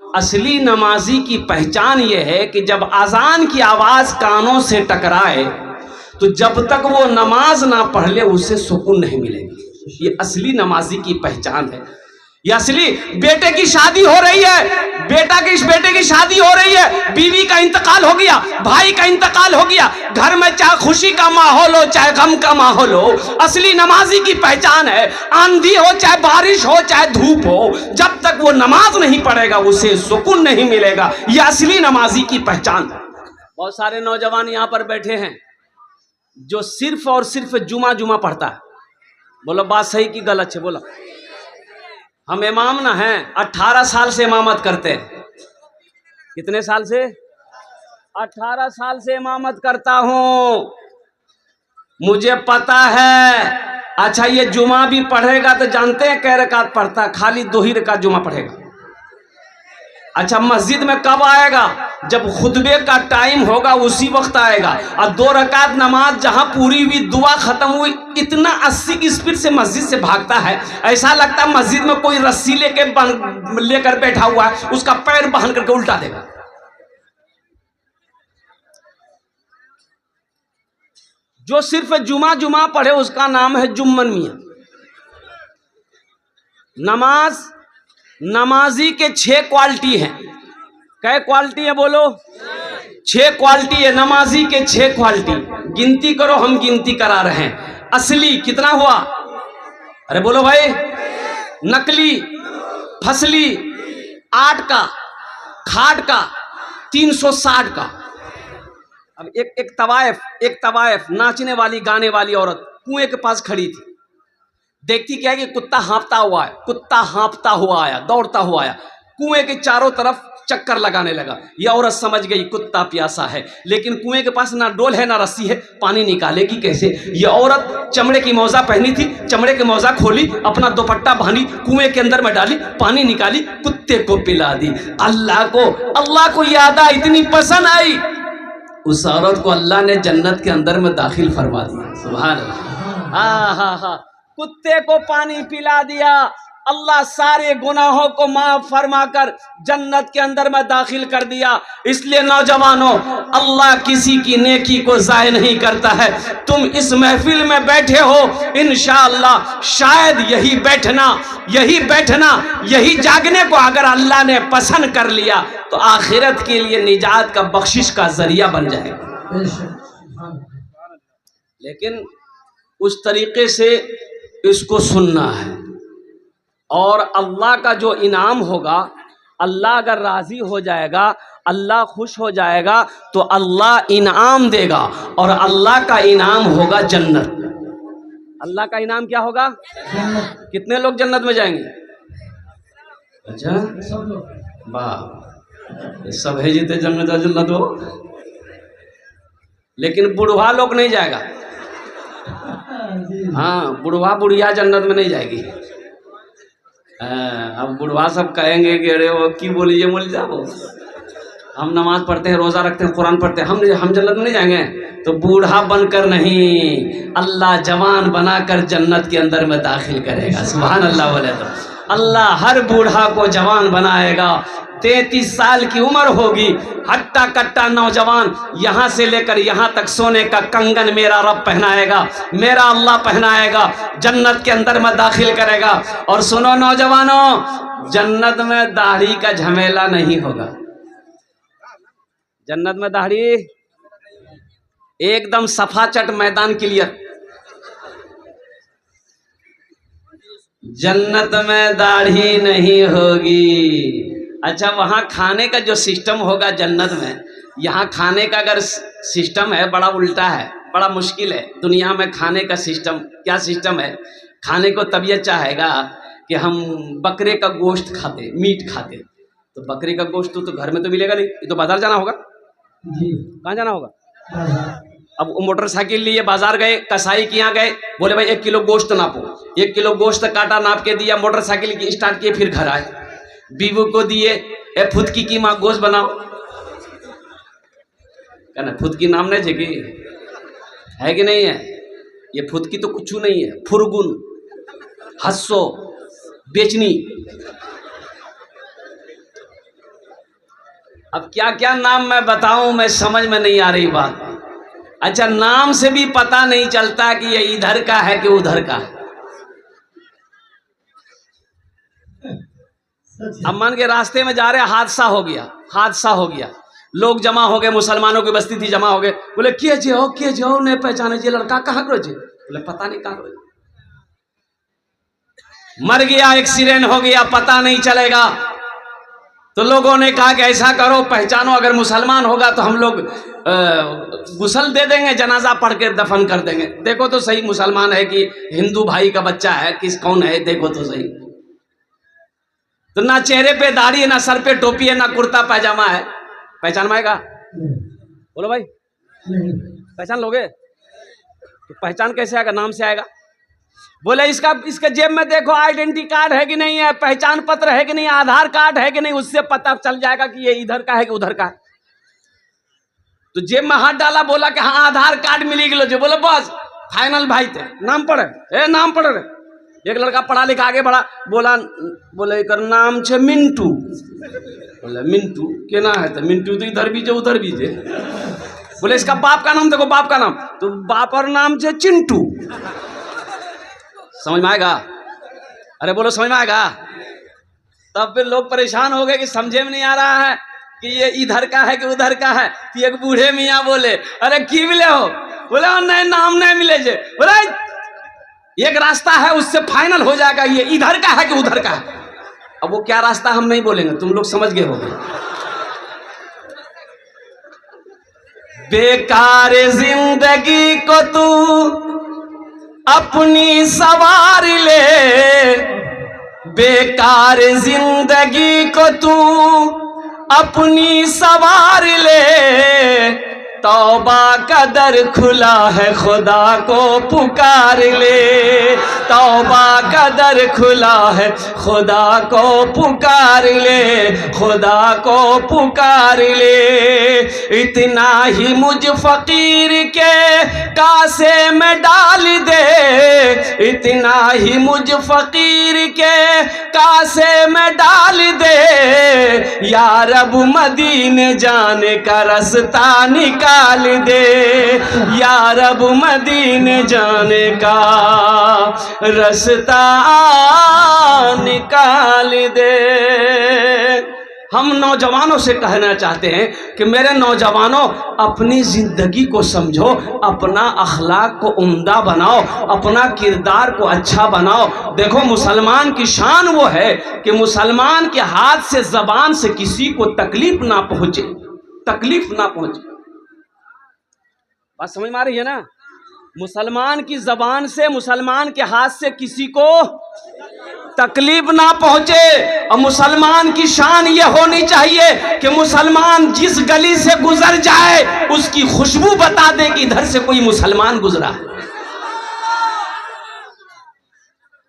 असली नमाजी की पहचान ये है कि जब अजान की आवाज़ कानों से टकराए तो जब तक वो नमाज ना पढ़ ले उसे सुकून नहीं मिलेगा। ये असली नमाजी की पहचान है। ये असली बेटे की शादी हो रही है, बेटे की शादी हो रही है, बीवी का इंतकाल हो गया, भाई का इंतकाल हो गया, घर में चाहे खुशी का माहौल हो चाहे गम का माहौल हो, असली नमाजी की पहचान है आंधी हो चाहे बारिश हो चाहे धूप हो, जब तक वो नमाज नहीं पढ़ेगा उसे सुकून नहीं मिलेगा। ये असली नमाजी की पहचान। बहुत सारे नौजवान यहाँ पर बैठे हैं जो सिर्फ और सिर्फ जुमा पढ़ता है। बोलो बात सही की गलत है? बोलो। हम इमाम ना हैं, 18 साल से इमामत करते हैं। कितने साल से? 18 साल से इमामत करता हूं, मुझे पता है। अच्छा ये जुमा भी पढ़ेगा तो जानते हैं कै रकात पढ़ता? खाली 2 ही रकात जुमा पढ़ेगा। अच्छा मस्जिद में कब आएगा? जब खुतबे का टाइम होगा उसी वक्त आएगा। और 2 रकात नमाज जहां पूरी हुई, दुआ खत्म हुई, इतना 80 की स्पीड से मस्जिद से भागता है, ऐसा लगता है मस्जिद में कोई रस्सी लेकर बैठा हुआ है, उसका पैर बांध करके उल्टा देगा। जो सिर्फ जुमा पढ़े उसका नाम है जुम्मन मियां। नमाजी के 6 क्वालिटी हैं। कै क्वालिटी है बोलो? 6 क्वालिटी है नमाजी के। 6 क्वालिटी गिनती करो, हम गिनती करा रहे हैं। असली कितना हुआ? अरे बोलो भाई। नकली, फसली, 8 का, खाट का, 360 का। अब एक तवायफ नाचने वाली गाने वाली औरत कुएं के पास खड़ी थी। देखती क्या है कि कुत्ता हाँफता हुआ आया, दौड़ता हुआ आया, कुएं के चारों तरफ चक्कर लगाने लगा। यह औरत समझ गई कुत्ता प्यासा है, लेकिन कुएं के पास ना डोल है ना रस्सी है, पानी निकालेगी कैसे? यह औरत चमड़े की मौजा पहनी थी, चमड़े की मौजा खोली, अपना दुपट्टा बांधी, कुएं के अंदर में डाली, पानी निकाली, कुत्ते को पिला दी। अल्लाह को याद आई, इतनी पसंद आई उस औरत को, अल्लाह ने जन्नत के अंदर में दाखिल फरमा दिया। सुभान अल्लाह। हा। कुत्ते को पानी पिला दिया, अल्लाह सारे गुनाहों को माफ फरमाकर जन्नत के अंदर में दाखिल कर दिया। इसलिए नौजवानों, अल्लाह किसी की नेकी को ज़ाय नहीं करता है। तुम इस महफिल में बैठे हो, इंशाअल्लाह शायद यही बैठना, यही जागने को अगर अल्लाह ने पसंद कर लिया तो आखिरत के लिए निजात का, बख्शिश का जरिया बन जाएगा। लेकिन उस तरीके से इसको सुनना है, और अल्लाह का जो इनाम होगा, अल्लाह अगर राज़ी हो जाएगा, अल्लाह खुश हो जाएगा तो अल्लाह इनाम देगा, और अल्लाह का इनाम होगा जन्नत। अल्लाह का इनाम क्या होगा? कितने लोग जन्नत में जाएंगे? अच्छा वाह, सब है जीते जन्नत हो, लेकिन बुढ़वा लोग नहीं जाएगा। हाँ, बुढ़वा बुढ़िया जन्नत में नहीं जाएगी। अब बुढ़वा सब कहेंगे कि अरे वो की बोलिए बोल जाओ, हम नमाज पढ़ते हैं, रोज़ा रखते हैं, कुरान पढ़ते हैं, हम जन्नत में नहीं जाएंगे। तो बूढ़ा बनकर नहीं, अल्लाह जवान बनाकर जन्नत के अंदर में दाखिल करेगा। सुभान अल्लाह। बोले तो अल्लाह हर बूढ़ा को जवान बनाएगा। 33 साल की उम्र होगी, हट्टा कट्टा नौजवान, यहाँ से लेकर यहाँ तक सोने का कंगन मेरा रब पहनाएगा, मेरा अल्लाह पहनाएगा, जन्नत के अंदर में दाखिल करेगा। और सुनो नौजवानों, जन्नत में दाढ़ी का झमेला नहीं होगा। जन्नत में दाढ़ी एकदम सफाचट, मैदान क्लियर। जन्नत में दाढ़ी नहीं होगी। अच्छा, वहाँ खाने का जो सिस्टम होगा जन्नत में, यहाँ खाने का अगर सिस्टम है बड़ा उल्टा है, बड़ा मुश्किल है। दुनिया में खाने का सिस्टम क्या सिस्टम है? खाने को तबीयत चाहेगा कि हम बकरे का गोश्त खाते, मीट खाते, तो बकरे का गोश्त तो घर में तो मिलेगा नहीं, ये तो बाजार जाना होगा। कहाँ जाना होगा? अब मोटरसाइकिल लिए बाजार गए, कसाई के यहाँ गए, बोले भाई 1 किलो गोश्त नापो। 1 किलो गोश्त काटा, नाप के दिया, मोटरसाइकिल की स्टार्ट किए, फिर घर आए, बीवो को दिए, ए फुदकी की माँ गोश्त बनाओ। कहना फुदकी नाम नहीं है कि नहीं है? ये फुदकी तो कुछ नहीं है, फुरगुन, हस्सो, बेचनी। अब क्या क्या नाम मैं बताऊं, मैं समझ में नहीं आ रही बात। अच्छा, नाम से भी पता नहीं चलता कि ये इधर का है कि उधर का है। अब मान के रास्ते में जा रहे, हादसा हो गया, लोग जमा हो गए, मुसलमानों की बस्ती थी, जमा हो गए। बोले के जो नहीं पहचाने जे लड़का कहाँ करो जे? बोले पता नहीं कहाँ करो, मर गया, एक्सीडेंट हो गया, पता नहीं चलेगा। तो लोगों ने कहा कि ऐसा करो, पहचानो, अगर मुसलमान होगा तो हम लोग गुस्ल दे देंगे, जनाजा पढ़ के दफन कर देंगे। देखो तो सही मुसलमान है कि हिंदू भाई का बच्चा है, कौन है, देखो तो सही। तो ना चेहरे पे दाढ़ी है, ना सर पे टोपी है, ना कुर्ता पैजामा है, पहचान पाएगा? बोलो भाई, पहचान लोगे? तो पहचान कैसे आएगा? नाम से आएगा। बोले इसके जेब में देखो, आइडेंटिटी कार्ड है कि नहीं है, पहचान पत्र है कि नहीं, आधार कार्ड है कि नहीं, उससे पता चल जाएगा कि ये इधर का है कि उधर का है। तो जेब में हाथ डाला, बोला कि हाँ आधार कार्ड मिली गलो जो। बोले बस फाइनल भाई थे, नाम पढ़े, नाम पढ़ रहे। एक लड़का पढ़ा लिखा आगे बढ़ा, बोले एक नाम छे मिंटू। बोले मिंटू केना है? तो मिंटू तो इधर भी जे उधर भी जे। बोले इसका बाप का नाम देखो, बाप का नाम, तो बाप और नाम छे चिंटू। समझ में आएगा? अरे बोलो समझ में आएगा? तब फिर लोग परेशान हो गए कि समझे में नहीं आ रहा है कि ये इधर का है कि उधर का है। तो एक बूढ़े मियाँ बोले, अरे की मिले हो? बोले नहीं, नाम नहीं मिले जे। बोले एक रास्ता है, उससे फाइनल हो जाएगा ये इधर का है कि उधर का है। अब वो क्या रास्ता हम नहीं बोलेंगे, तुम लोग समझ गए होगे। बेकार जिंदगी को तू अपनी सवार ले, बेकार जिंदगी को तू अपनी सवार ले, तौबा का दर खुला है, खुदा को पुकार ले, तौबा का दर खुला है, खुदा को पुकार ले, खुदा को पुकार ले। इतना ही मुझ फकीर के कासे में डाल दे, इतना ही मुझ फकीर के कासे में डाल दे, या रब मदीने जाने का रास्ता निकाल दे, या रब मदीने जाने का रास्ता निकाल दे। हम नौजवानों से कहना चाहते हैं कि मेरे नौजवानों, अपनी जिंदगी को समझो, अपना अखलाक को उम्दा बनाओ, अपना किरदार को अच्छा बनाओ। देखो मुसलमान की शान वो है कि मुसलमान के हाथ से, जबान से किसी को तकलीफ ना पहुंचे, तकलीफ ना पहुंचे। बात समझ में आ रही है ना? मुसलमान की जबान से, मुसलमान के हाथ से किसी को तकलीफ ना पहुंचे। और मुसलमान की शान ये होनी चाहिए कि मुसलमान जिस गली से गुजर जाए उसकी खुशबू बता दे कि इधर से कोई मुसलमान गुजरा।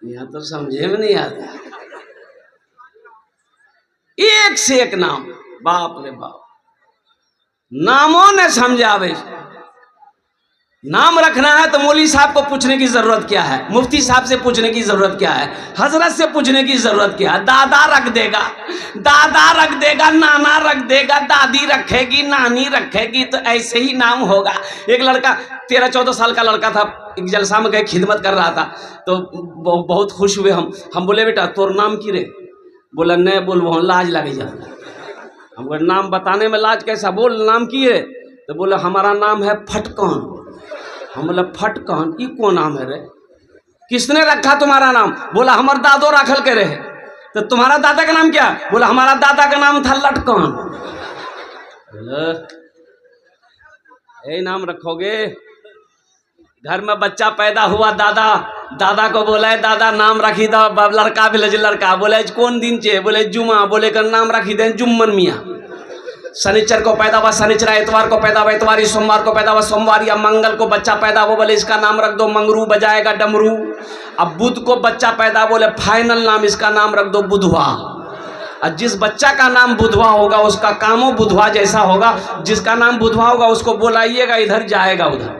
यह तो समझे में नहीं आता। एक से एक नाम, बाप रे बाप, नामों ने समझावे। नाम रखना है तो मौलवी साहब को पूछने की जरूरत क्या है, मुफ्ती साहब से पूछने की जरूरत क्या है, हजरत से पूछने की जरूरत क्या है। दादा रख देगा, दादा रख देगा, नाना रख देगा, दादी रखेगी, नानी रखेगी, तो ऐसे ही नाम होगा। एक लड़का 13-14 साल का लड़का था, एक जलसा में गए, खिदमत कर रहा था, तो बहुत खुश हुए हम बोले बेटा तोर नाम की रे? बोला नहीं बोल, लाज लगे जा। हम बोले नाम बताने में लाज कैसा, बोल नाम की है? तो बोला हमारा नाम है फटकान। हम बोला फटकान की कौन नाम है रे? किसने रखा तुम्हारा नाम? बोला हमार दादो राखल के रहे। तो तुम्हारा दादा का नाम क्या? बोला हमारा दादा का नाम था लटकान। यही नाम रखोगे? घर में बच्चा पैदा हुआ, दादा को बोला दादा नाम रखी दो, लड़का भी लड़का। बोले कौन दिन चे? बोले जुमा। बोले कर नाम रखी दे जुम्मन मियाँ। शनिचर को पैदा हुआ शनिचरा, इतवार को पैदा हुआ इतवारी, सोमवार को पैदा हुआ सोमवार, या मंगल को बच्चा पैदा हुआ, बोले इसका नाम रख दो मंगरू, बजाएगा डमरू। अब बुध को बच्चा पैदा, बोले फाइनल नाम इसका नाम रख दो बुधवा। और जिस बच्चा का नाम बुधवा होगा उसका कामो बुधवा जैसा होगा, जिसका नाम बुधवा होगा उसको बुलाइएगा, इधर जाएगा उधर।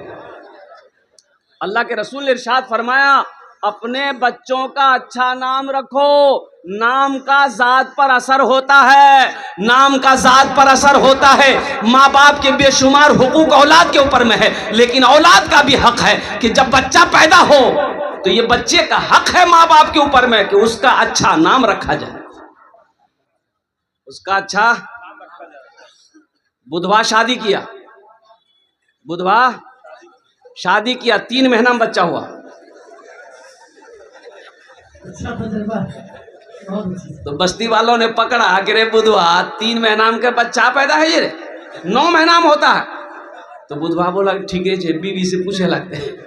अल्लाह के रसूल ने इरशाद फरमाया अपने बच्चों का अच्छा नाम रखो, नाम का जात पर असर होता है, नाम का जात पर असर होता है। माँ बाप के बेशुमार हुकूक औलाद के ऊपर में है, लेकिन औलाद का भी हक है कि जब बच्चा पैदा हो तो ये बच्चे का हक है माँ बाप के ऊपर में कि उसका अच्छा नाम रखा जाए, उसका अच्छा। बुधवा शादी किया, बुधवा शादी किया, 3 महीना में बच्चा हुआ। तो बस्ती वालों ने पकड़ा कि रे बुधवा 3 महीना में बच्चा पैदा है, ये रे 9 महीना में होता है। तो बुधवा बोला ठीक है, बीवी से पूछे लगते हैं।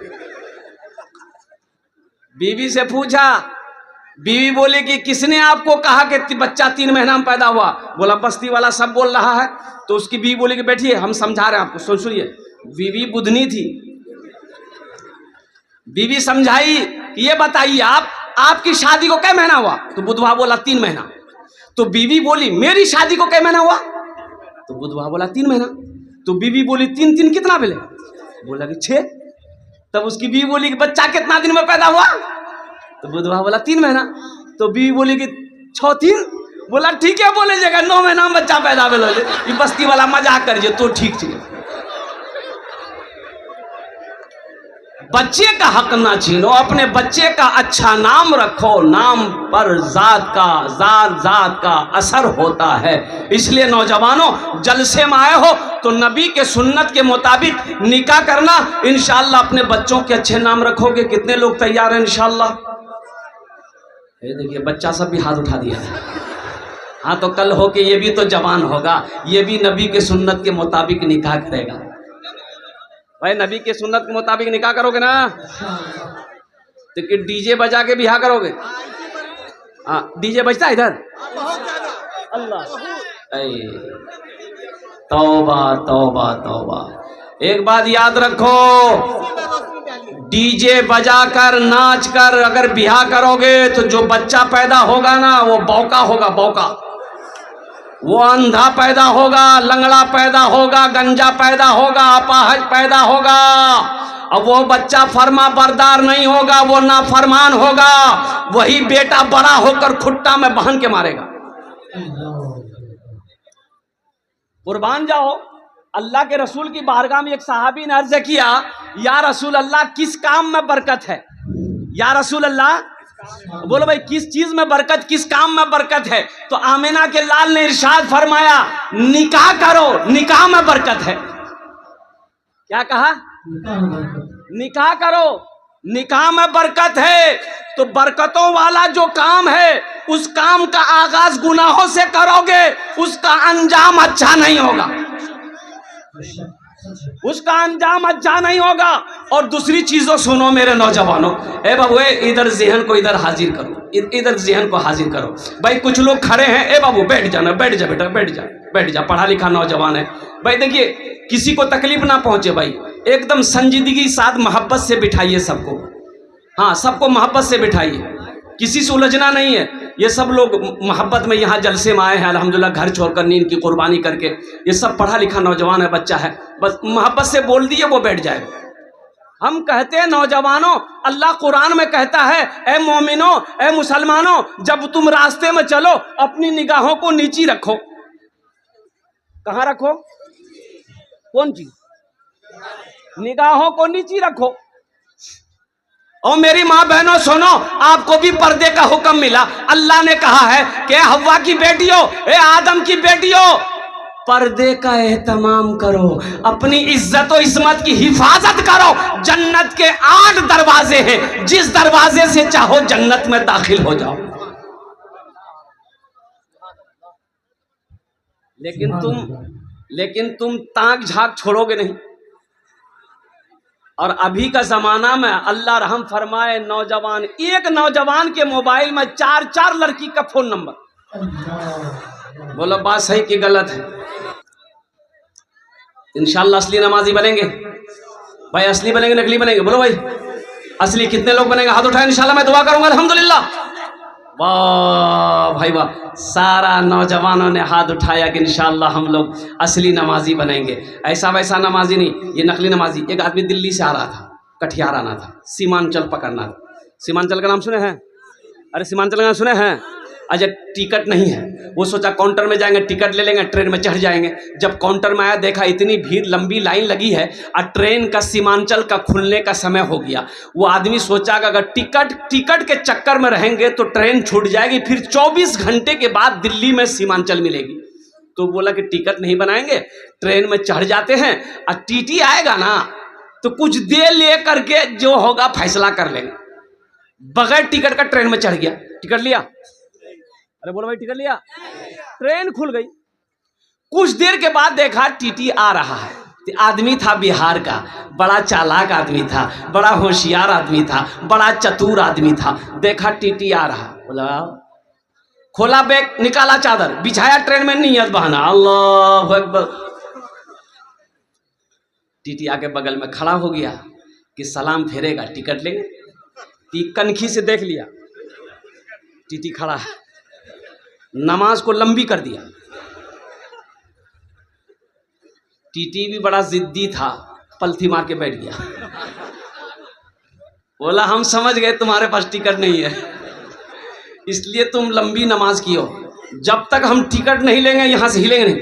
बीवी से पूछा, बीवी बोली कि किसने आपको कहा कि बच्चा 3 महीना में पैदा हुआ? बोला बस्ती वाला सब बोल रहा है। तो उसकी बीवी बोली कि बैठिए हम समझा रहे हैं आपको, सुनिए। बीवी बुधनी थी, बीवी समझाई कि ये बताइए आपकी शादी को कै महीना हुआ? तो बुधवा बोला 3 महीना। तो बीवी बोली मेरी शादी को कै महीना हुआ? तो बुधवा बोला 3 महीना। तो बीवी बोली 3 कितना मिले? बोला कि 6। तब उसकी बीवी बोली कि बच्चा कितना दिन में पैदा हुआ? तो बुधवा बोला 3 महीना। तो बीवी बोली कि 6 3। बोला ठीक है, बोले जगह 9 महीना में बच्चा पैदा भेलो। ये बस्ती वाला मजाक करिए तो ठीक है। बच्चे का हक ना छीनो, अपने बच्चे का अच्छा नाम रखो। नाम पर जात का असर होता है। इसलिए नौजवानों, जलसे में आए हो तो नबी के सुन्नत के मुताबिक निकाह करना। इंशाअल्लाह अपने बच्चों के अच्छे नाम रखोगे। कितने लोग तैयार हैं इंशाअल्लाह? ये देखिए बच्चा सब भी हाथ उठा दिया। हाँ, तो कल हो के ये भी तो जवान होगा, ये भी नबी के सुन्नत के मुताबिक निकाह करेगा। भाई नबी के सुन्नत के मुताबिक निकाह करोगे ना? तो कि डीजे बजा के बिहा करोगे? हाँ, डीजे बजता है इधर? अल्लाह, तौबा तौबा तौबा। एक बात याद रखो, डीजे बजाकर नाच कर अगर बिहा करोगे तो जो बच्चा पैदा होगा ना वो बौका होगा, बौका। वो अंधा पैदा होगा, लंगड़ा पैदा होगा, गंजा पैदा होगा, अपाहज पैदा होगा। अब वो बच्चा फरमा बरदार नहीं होगा, वो नाफरमान होगा। वही बेटा बड़ा होकर खुट्टा में बांध के मारेगा। कुर्बान जाओ। अल्लाह के रसूल की बारगाह में एक सहाबी ने अर्ज किया, या रसूल अल्लाह किस काम में बरकत है? या रसूल अल्लाह, बोलो भाई किस चीज में बरकत, किस काम में बरकत है? तो आमिना के लाल ने इरशाद फरमाया, निकाह करो, निकाह में बरकत है। क्या कहा? निकाह करो, निकाह में बरकत है। तो बरकतों वाला जो काम है उस काम का आगाज गुनाहों से करोगे, उसका अंजाम अच्छा नहीं होगा, उसका अंजाम अच्छा नहीं होगा। और दूसरी चीजों सुनो मेरे नौजवानों, ए बाबू इधर जहन को इधर हाजिर करो, इधर जहन को हाजिर करो। भाई कुछ लोग खड़े हैं, ए बाबू बैठ जाना, बैठ जा बेटा, बैठ जा, बैठ जा, पढ़ा लिखा नौजवान है। भाई देखिए किसी को तकलीफ ना पहुंचे भाई, एकदम संजीदगी साथ मोहब्बत से बिठाइए सबको। हाँ, सबको मोहब्बत से बिठाइए, किसी से उलझना नहीं है। ये सब लोग मोहब्बत में यहाँ जलसे में आए हैं अल्हम्दुलिल्लाह, घर छोड़कर नींद की कुर्बानी करके। ये सब पढ़ा लिखा नौजवान है, बच्चा है, बस मोहब्बत से बोल दिए वो बैठ जाए। हम कहते हैं नौजवानों, अल्लाह कुरान में कहता है, ए मोमिनो, ए मुसलमानों, जब तुम रास्ते में चलो अपनी निगाहों को नीची रखो। कहाँ रखो? कौन चीज? निगाहों को नीची रखो। और मेरी माँ बहनों सुनो, आपको भी पर्दे का हुक्म मिला। अल्लाह ने कहा है कि हव्वा की बेटियों, ए आदम की बेटियों, पर्दे का एहतमाम करो, अपनी इज्जत और इस्मत की हिफाजत करो। जन्नत के 8 दरवाजे हैं, जिस दरवाजे से चाहो जन्नत में दाखिल हो जाओ। लेकिन तुम ताक झाक छोड़ोगे नहीं। और अभी का जमाना में अल्लाह रहम फरमाए, नौजवान, एक नौजवान के मोबाइल में 4 लड़की का फोन नंबर। बोलो बात सही कि गलत है? इंशाअल्लाह असली नमाजी बनेंगे भाई, असली बनेंगे नकली बनेंगे? बोलो भाई असली। कितने लोग बनेंगे? हाथ उठाए, इंशाअल्लाह मैं दुआ करूंगा। अल्हम्दुलिल्लाह, वाह भाई वाह, सारा नौजवानों ने हाथ उठाया कि इंशाअल्लाह हम लोग असली नमाजी बनेंगे। ऐसा वैसा नमाजी नहीं, ये नकली नमाजी। एक आदमी दिल्ली से आ रहा था, कटिहार आना था, सीमांचल पकड़ना था। सीमांचल का नाम सुने हैं? अरे सीमांचल का नाम सुने हैं? अच्छा टिकट नहीं है, वो सोचा काउंटर में जाएंगे टिकट ले लेंगे ट्रेन में चढ़ जाएंगे। जब काउंटर में आया देखा इतनी भीड़ लंबी लाइन लगी है और ट्रेन का सीमांचल का खुलने का समय हो गया। वो आदमी सोचा कि अगर टिकट के चक्कर में रहेंगे तो ट्रेन छूट जाएगी, फिर 24 घंटे के बाद दिल्ली में सीमांचल मिलेगी। तो बोला कि टिकट नहीं बनाएंगे, ट्रेन में चढ़ जाते हैं और टीटी आएगा ना तो कुछ देर ले करके जो होगा फैसला कर लेंगे। बगैर टिकट का ट्रेन में चढ़ गया, टिकट लिया, अरे बोलो भाई टिकट लिया, ट्रेन खुल गई। कुछ देर के बाद देखा टीटी आ रहा है। आदमी था बिहार का, बड़ा चालाक आदमी था, बड़ा होशियार आदमी था, बड़ा चतुर आदमी था। देखा टीटी आ रहा, बोला खोला बैग, निकाला चादर, बिछाया ट्रेन में, नियत बहाना अल्लाह अकबर। टीटी आके बगल में खड़ा हो गया कि सलाम फेरेगा टिकट लेंगे। कनखी से देख लिया टीटी खड़ा है, नमाज को लंबी कर दिया। टीटी भी बड़ा जिद्दी था, पलथी मार के बैठ गया। बोला हम समझ गए तुम्हारे पास टिकट नहीं है, इसलिए तुम लंबी नमाज की हो, जब तक हम टिकट नहीं लेंगे यहां से हिलेंगे नहीं।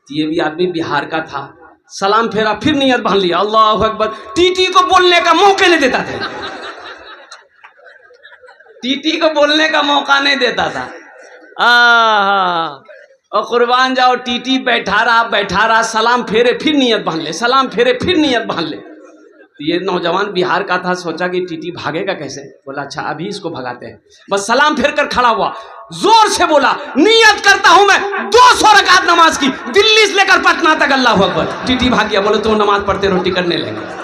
ये भी आदमी बिहार का था, सलाम फेरा, फिर नियत बांध लिया अल्लाह अकबर। टीटी को बोलने का मौका नहीं देता था, टीटी को बोलने का मौका नहीं देता था। और कुर्बान जाओ, टीटी बैठा रहा, सलाम फेरे फिर नियत बांध ले, सलाम फेरे फिर नियत बांध ले। तो ये नौजवान बिहार का था, सोचा कि टीटी भागेगा कैसे। बोला अच्छा अभी इसको भगाते हैं। बस सलाम फेर कर खड़ा हुआ, जोर से बोला नियत करता हूं मैं 200 रकात नमाज की, दिल्ली से लेकर पटना तक, अल्लाह अकबर। टीटी भाग गया, बोले तुम नमाज पढ़ते रहो, टिकट नहीं लेंगे।